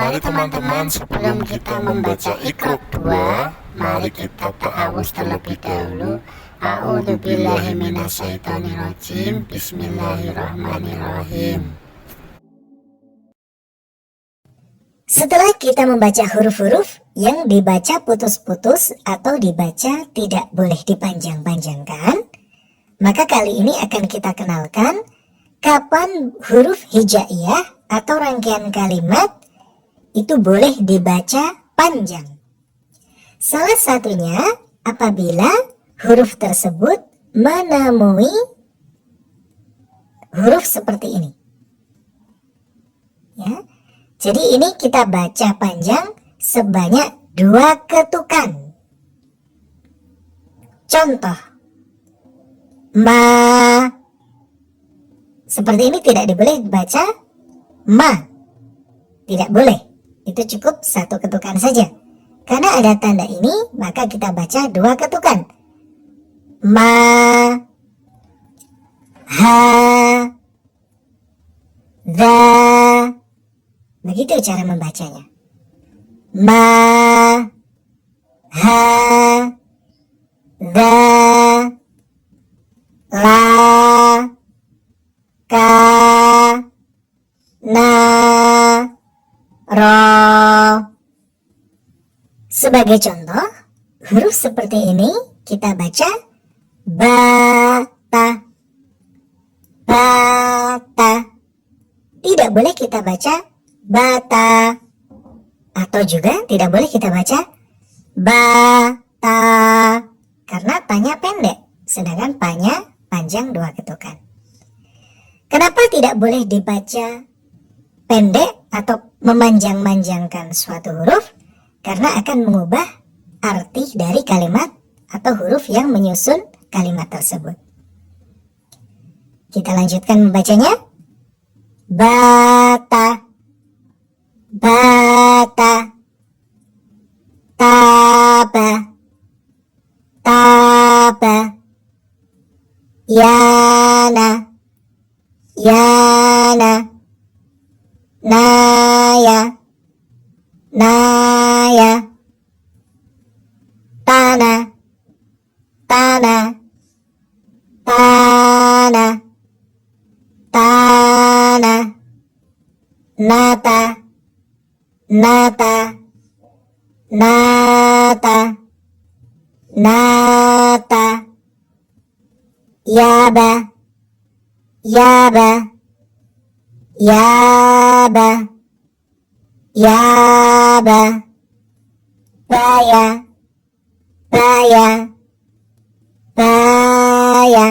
Mari teman-teman, sebelum kita membaca Iqra 2, mari kita ta'awuz terlebih dahulu. A'udzubillahi minasyaitonirrajim. Bismillahirrahmanirrahim. Setelah kita membaca huruf-huruf yang dibaca putus-putus atau dibaca tidak boleh dipanjang-panjangkan, maka kali ini akan kita kenalkan kapan huruf hijaiyah atau rangkaian kalimat itu boleh dibaca panjang. Salah satunya apabila huruf tersebut menemui huruf seperti ini. Ya. Jadi ini kita baca panjang sebanyak 2 ketukan. Contoh, ma. Seperti ini tidak diboleh dibaca ma. Tidak boleh. Itu cukup 1 ketukan saja. Karena ada tanda ini, maka kita baca 2 ketukan. Ma, ha, za. Begitu cara membacanya. Ma, ha, za, la, ka, na, ro. Sebagai contoh, huruf seperti ini kita baca bata, bata. Tidak boleh kita baca bata, atau juga tidak boleh kita baca bata, karena tanya pendek, sedangkan panya panjang 2 ketukan. Kenapa tidak boleh dibaca pendek atau memanjang-manjangkan suatu huruf? Karena akan mengubah arti dari kalimat atau huruf yang menyusun kalimat tersebut. Kita lanjutkan membacanya. Bata, bata, taba, taba, yana, yana, naya, naya, tana, tana, tana, tana, nata, nata, nata, nata, yaba, yaba, yaba, yaba, baya, baya, baya,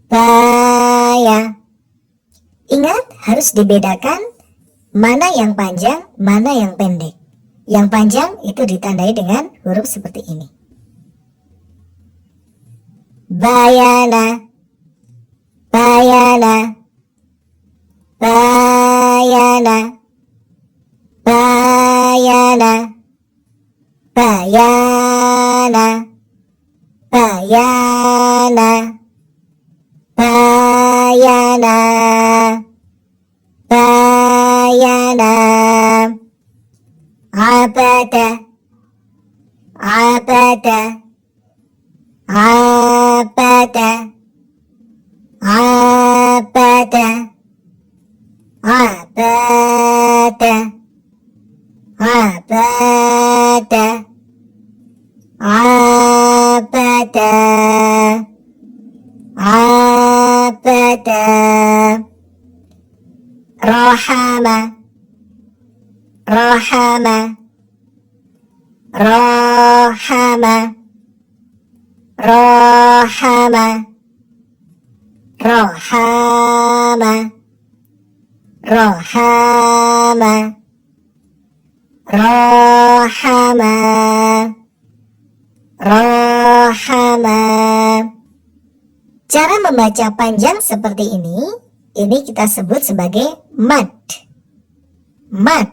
baya. Ingat, harus dibedakan mana yang panjang, mana yang pendek. Yang panjang itu ditandai dengan huruf seperti ini. Bayana, bayana, bayana, bayana, bayana, bayana, bayana, bayana, abada, abada, abada, abada, abada, abada, abada, abada, rahama, rahama, rahama, rahama, rahama, rahama, rahama, rahama. Cara membaca panjang seperti ini kita sebut sebagai mad. Mad.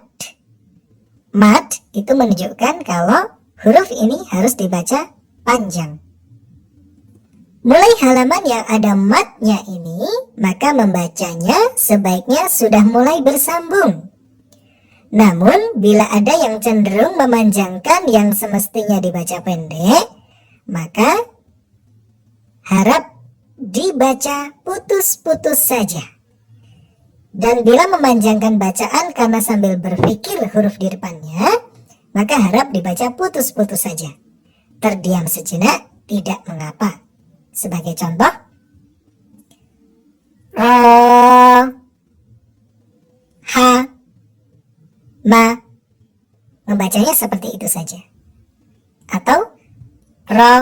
Mad itu menunjukkan kalau huruf ini harus dibaca panjang. Mulai halaman yang ada madnya ini, maka membacanya sebaiknya sudah mulai bersambung. Namun, bila ada yang cenderung memanjangkan yang semestinya dibaca pendek, maka harap dibaca putus-putus saja. Dan bila memanjangkan bacaan karena sambil berpikir huruf di depannya, maka harap dibaca putus-putus saja. Terdiam sejenak, tidak mengapa. Sebagai contoh, ro, ha, ma. Membacanya seperti itu saja. Atau ro,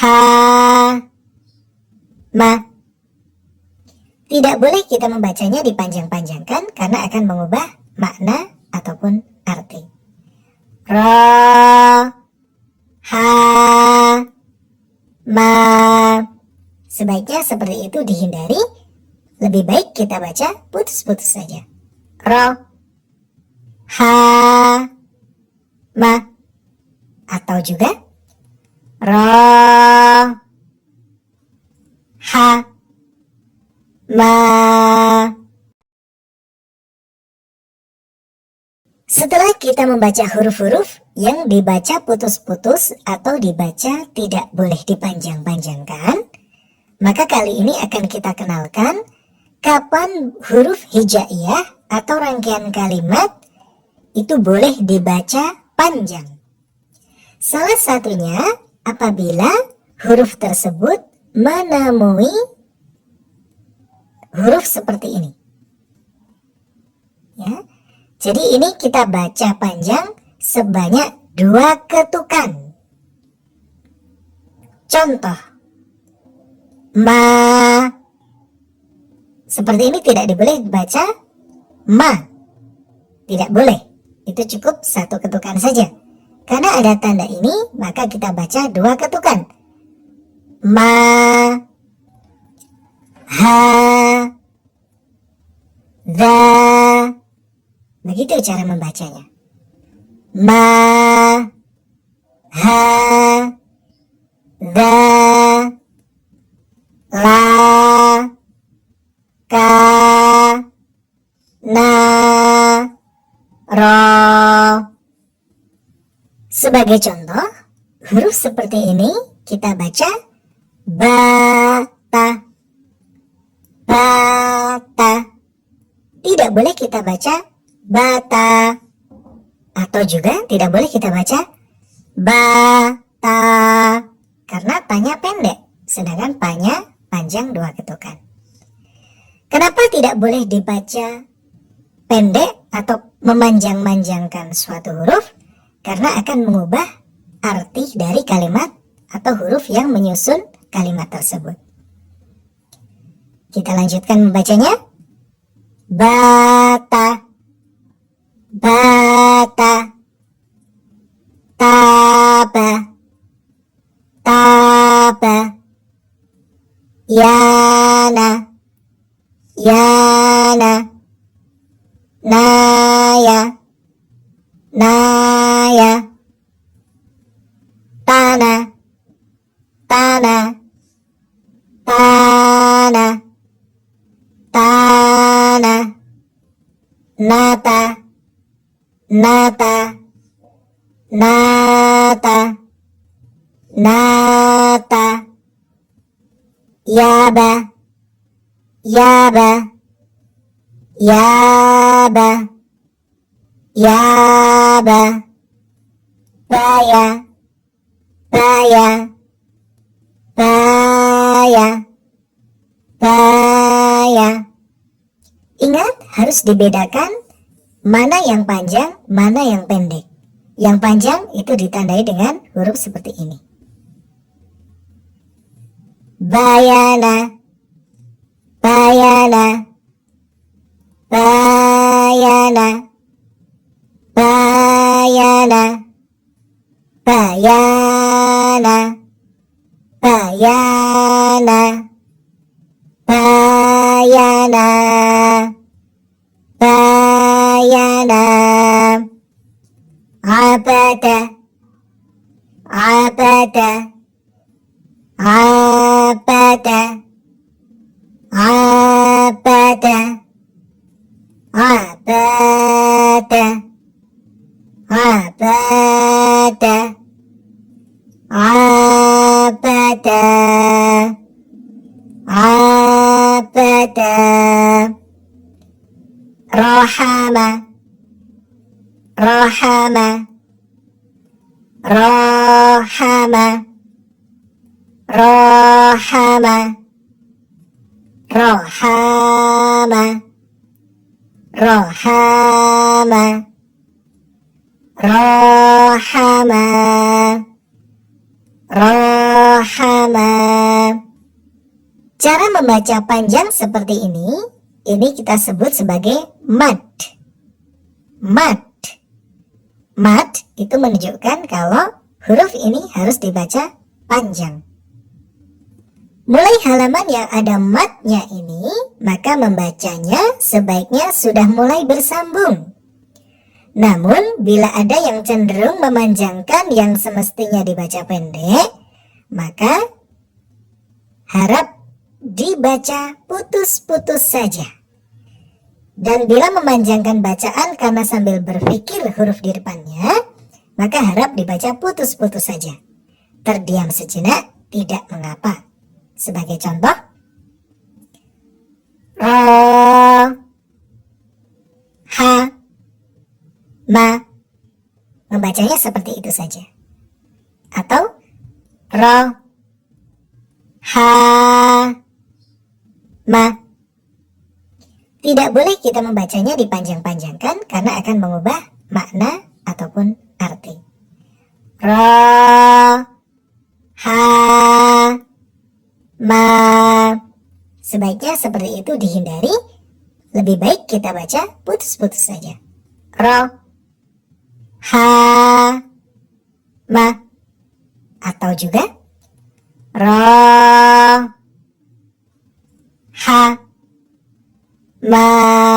ha, ma. Tidak boleh kita membacanya dipanjang-panjangkan karena akan mengubah makna ataupun arti. Ro, ha, ma. Sebaiknya seperti itu dihindari. Lebih baik kita baca putus-putus saja. Ro, ha, ma. Atau juga ro, ha, ma. Setelah kita membaca huruf-huruf yang dibaca putus-putus atau dibaca tidak boleh dipanjang-panjangkan, maka kali ini akan kita kenalkan kapan huruf hijaiyah atau rangkaian kalimat itu boleh dibaca panjang. Salah satunya apabila huruf tersebut menemui huruf seperti ini. Ya. Jadi ini kita baca panjang sebanyak 2 ketukan. Contoh, ma. Seperti ini tidak boleh dibaca ma. Tidak boleh. Itu cukup 1 ketukan saja. Karena ada tanda ini, maka kita baca 2 ketukan. Ma, ha, za. Begitu cara membacanya. Ma, ha, za, la, ka, na, ro. Sebagai contoh, huruf seperti ini kita baca bata, bata. Tidak boleh kita baca bata. Atau juga tidak boleh kita baca bata. Karena tanya pendek, sedangkan panya panjang 2 ketukan. Kenapa tidak boleh dibaca pendek atau memanjang-manjangkan suatu huruf? Karena akan mengubah arti dari kalimat atau huruf yang menyusun kalimat tersebut. Kita lanjutkan membacanya. Bata, bata, taba, taba, yana, yana, naya, naya, tana, tana, tana, tana, nata, nata, nata, nata, yaba, yaba, yaba, yaba, baya, baya, baya, baya. Ingat, harus dibedakan mana yang panjang, mana yang pendek. Yang panjang itu ditandai dengan huruf seperti ini. Bayana, bayana, bayana, bayana, bayana, bayana, bayana, bayana, abada, abada, abada, abada, abada. abada, abada, abada, rahama, rahama, rahama, rahama, rahama, rahama, rahama, rahama. Cara membaca panjang seperti ini kita sebut sebagai mad. Mad. Mad itu menunjukkan kalau huruf ini harus dibaca panjang. Mulai halaman yang ada madnya ini, maka membacanya sebaiknya sudah mulai bersambung. Namun, bila ada yang cenderung memanjangkan yang semestinya dibaca pendek, maka harap dibaca putus-putus saja. Dan bila memanjangkan bacaan karena sambil berpikir huruf di depannya, maka harap dibaca putus-putus saja. Terdiam sejenak, tidak mengapa. Sebagai contoh, ra, ha, ma, membacanya seperti itu saja. Atau ra, ha, ma. Tidak boleh kita membacanya dipanjang-panjangkan karena akan mengubah makna ataupun arti. Ra, ha, ma. Sebaiknya seperti itu dihindari. Lebih baik kita baca putus-putus saja. Ra, ha, ma. Atau juga ra, ha, ma.